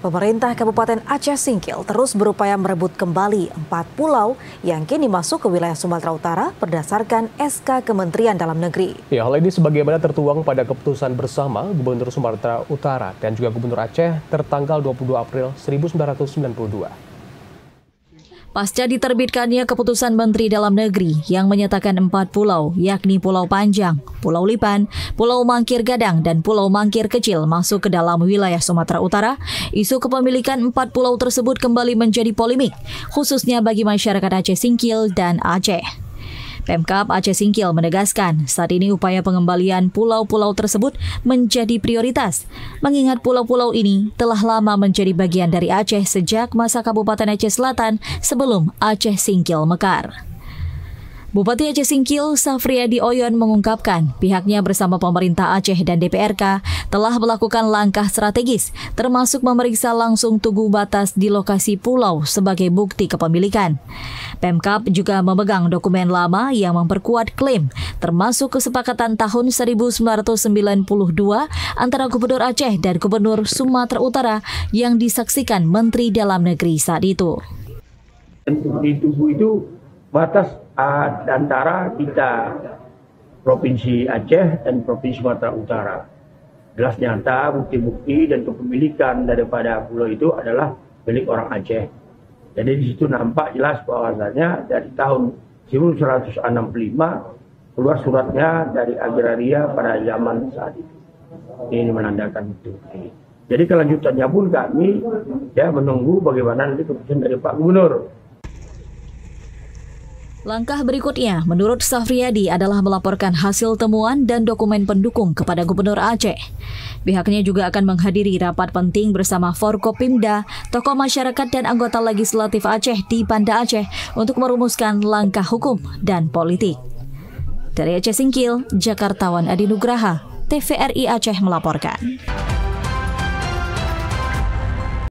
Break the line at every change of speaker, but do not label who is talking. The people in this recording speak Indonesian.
Pemerintah Kabupaten Aceh Singkil terus berupaya merebut kembali 4 pulau yang kini masuk ke wilayah Sumatera Utara berdasarkan SK Kementerian Dalam Negeri.
Ya, hal ini sebagaimana tertuang pada keputusan bersama Gubernur Sumatera Utara dan juga Gubernur Aceh tertanggal 22 April 1992.
Pasca diterbitkannya keputusan Menteri Dalam Negeri yang menyatakan 4 pulau, yakni Pulau Panjang, Pulau Lipan, Pulau Mangkir Gadang, dan Pulau Mangkir Kecil masuk ke dalam wilayah Sumatera Utara, isu kepemilikan 4 pulau tersebut kembali menjadi polemik, khususnya bagi masyarakat Aceh Singkil dan Aceh. Pemkab Aceh Singkil menegaskan saat ini upaya pengembalian pulau-pulau tersebut menjadi prioritas, mengingat pulau-pulau ini telah lama menjadi bagian dari Aceh sejak masa Kabupaten Aceh Selatan sebelum Aceh Singkil mekar. Bupati Aceh Singkil, Safriadi Oyon mengungkapkan pihaknya bersama pemerintah Aceh dan DPRK telah melakukan langkah strategis termasuk memeriksa langsung tugu batas di lokasi pulau sebagai bukti kepemilikan. Pemkab juga memegang dokumen lama yang memperkuat klaim termasuk kesepakatan tahun 1992 antara Gubernur Aceh dan Gubernur Sumatera Utara yang disaksikan Menteri Dalam Negeri saat itu.
Di tugu itu batas antara kita Provinsi Aceh dan Provinsi Sumatera Utara. Jelas nyata bukti-bukti dan kepemilikan daripada pulau itu adalah milik orang Aceh. Jadi di situ nampak jelas bahwasanya dari tahun 1965 keluar suratnya dari agraria pada zaman saat itu. Ini menandakan itu. Jadi kelanjutannya pun kami menunggu bagaimana nanti keputusan dari Pak Gubernur.
Langkah berikutnya, menurut Safriadi, adalah melaporkan hasil temuan dan dokumen pendukung kepada Gubernur Aceh. Pihaknya juga akan menghadiri rapat penting bersama Forkopimda, tokoh masyarakat dan anggota legislatif Aceh di Banda Aceh untuk merumuskan langkah hukum dan politik. Dari Aceh Singkil, Jakartawan Adi Nugraha, TVRI Aceh melaporkan.